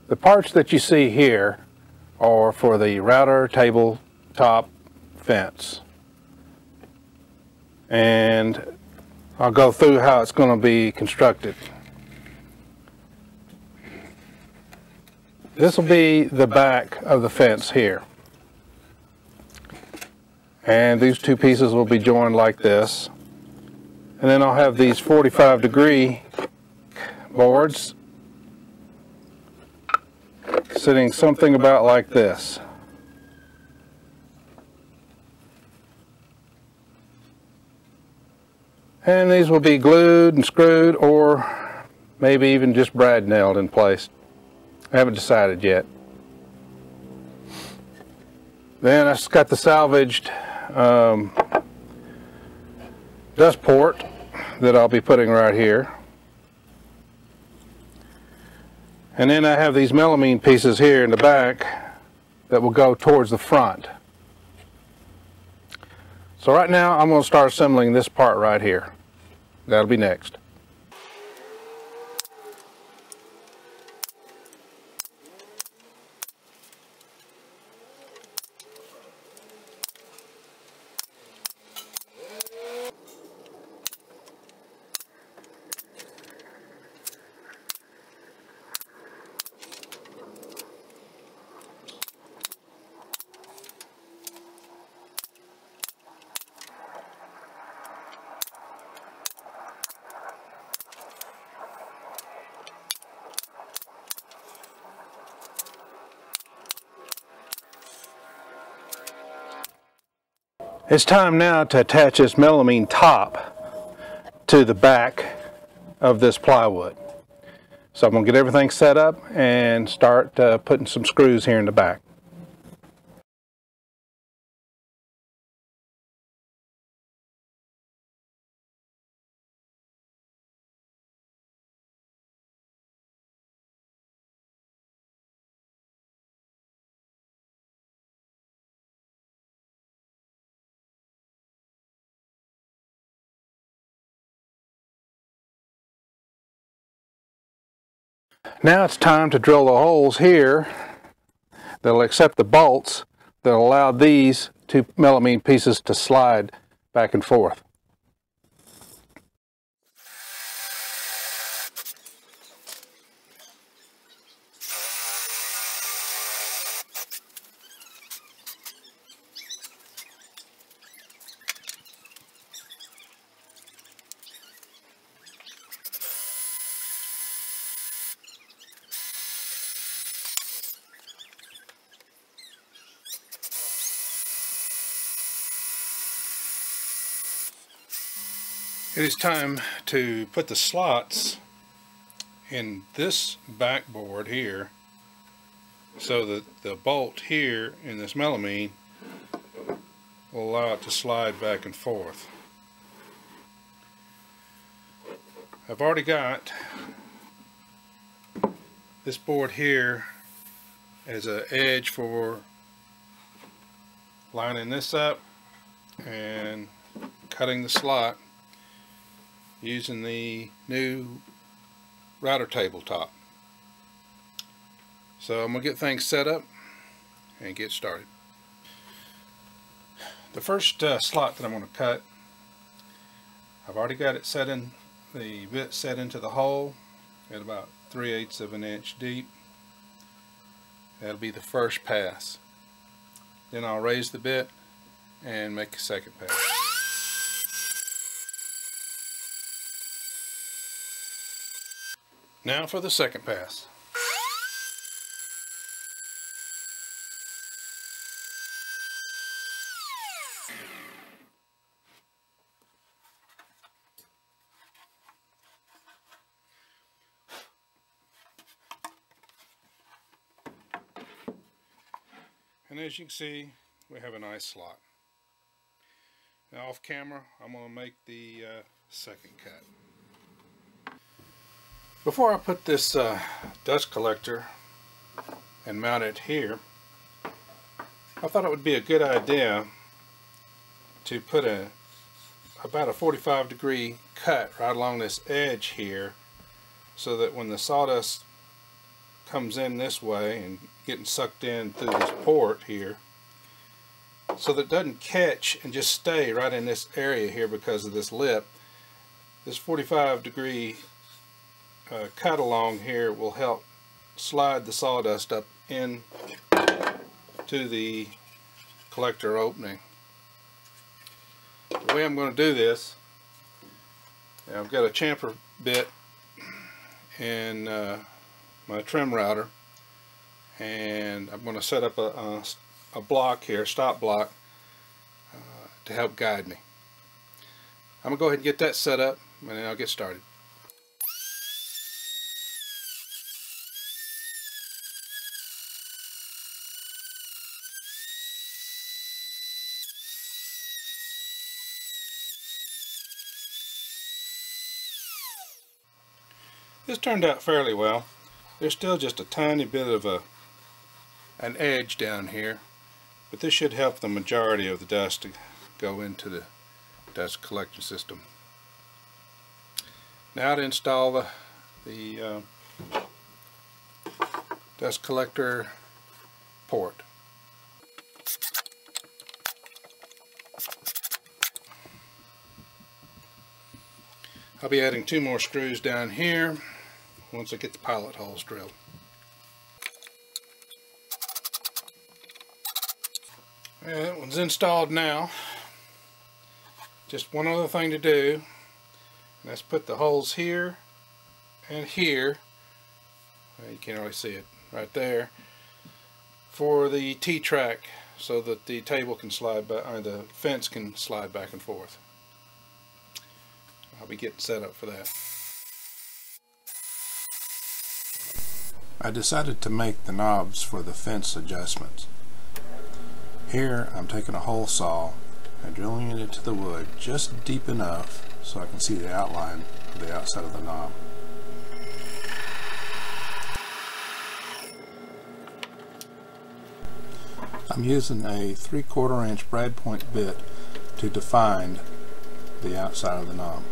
The parts that you see here are for the router tabletop fence. And I'll go through how it's going to be constructed. This will be the back of the fence here. And these two pieces will be joined like this. And then I'll have these 45-degree boards sitting something about like this. And these will be glued and screwed, or maybe even just brad nailed in place. I haven't decided yet. Then I just got the salvaged dust port that I'll be putting right here. And then I have these melamine pieces here in the back that will go towards the front. So right now I'm going to start assembling this part right here. That'll be next. It's time now to attach this melamine top to the back of this plywood. So I'm going to get everything set up and start putting some screws here in the back. Now it's time to drill the holes here that'll accept the bolts that allow these two melamine pieces to slide back and forth. It is time to put the slots in this backboard here so that the bolt here in this melamine will allow it to slide back and forth. I've already got this board here as an edge for lining this up and cutting the slot using the new router tabletop. So I'm going to get things set up and get started. The first slot that I'm going to cut, I've already got it set in, the bit set into the hole at about 3/8 of an inch deep. That'll be the first pass. Then I'll raise the bit and make a second pass. Now for the second pass. And as you can see, we have a nice slot. Now off camera, I'm going to make the second cut. Before I put this dust collector and mount it here, I thought it would be a good idea to put about a 45-degree cut right along this edge here, so that when the sawdust comes in this way and getting sucked in through this port here, so that it doesn't catch and just stay right in this area here because of this lip. This 45-degree cut along here will help slide the sawdust up in to the collector opening. The way I'm going to do this, I've got a chamfer bit and my trim router, and I'm going to set up a block here, stop block, to help guide me. I'm going to go ahead and get that set up, and then I'll get started. This turned out fairly well. There's still just a tiny bit of an edge down here, but this should help the majority of the dust to go into the dust collection system. Now to install the dust collector port. I'll be adding 2 more screws down here once I get the pilot holes drilled. That one's installed now. Just one other thing to do, and that's put the holes here and here, you can't really see it right there, for the T-track, so that the table can slide back, or the fence can slide back and forth. I'll be getting set up for that. I decided to make the knobs for the fence adjustments. Here I'm taking a hole saw and drilling it into the wood just deep enough so I can see the outline of the outside of the knob. I'm using a 3/4 inch brad point bit to define the outside of the knob.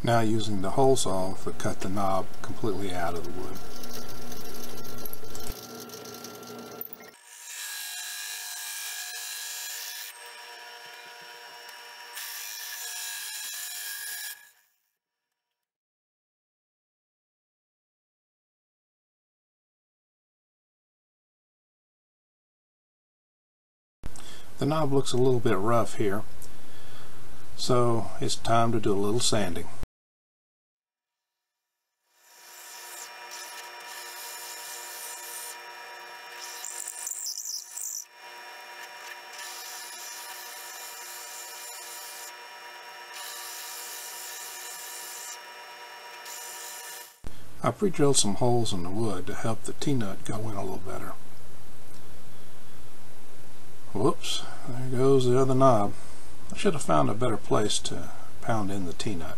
Now using the hole saw to cut the knob completely out of the wood. The knob looks a little bit rough here, so it's time to do a little sanding. I pre-drilled some holes in the wood to help the T-nut go in a little better. Whoops, there goes the other knob. I should have found a better place to pound in the T-nut.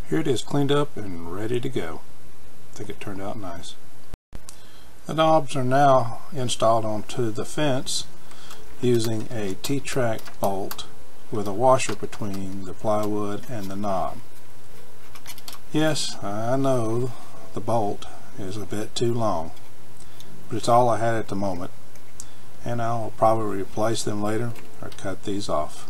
Here it is, cleaned up and ready to go. I think it turned out nice. The knobs are now installed onto the fence using a T-track bolt with a washer between the plywood and the knob. Yes, I know the bolt is a bit too long, but it's all I had at the moment, and I'll probably replace them later or cut these off.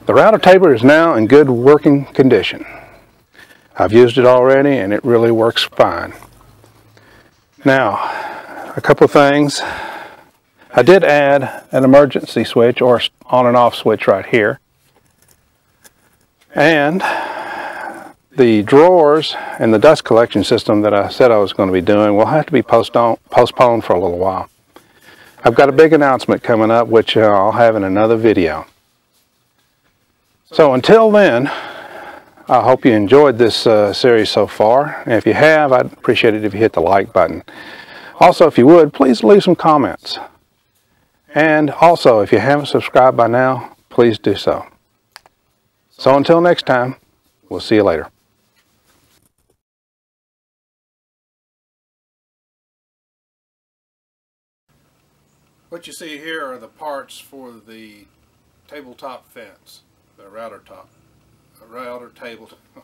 The router table is now in good working condition. I've used it already and it really works fine. Now, a couple of things. I I did add an emergency switch or on and off switch right here. And the drawers and the dust collection system that I said I was going to be doing will have to be postponed for a little while. I've got a big announcement coming up, which I'll have in another video. So until then, I hope you enjoyed this series so far. And if you have, I'd appreciate it if you hit the like button. Also, if you would, please leave some comments. And also, if you haven't subscribed by now, please do so. So until next time, we'll see you later. What you see here are the parts for the tabletop fence, the router table. Oh,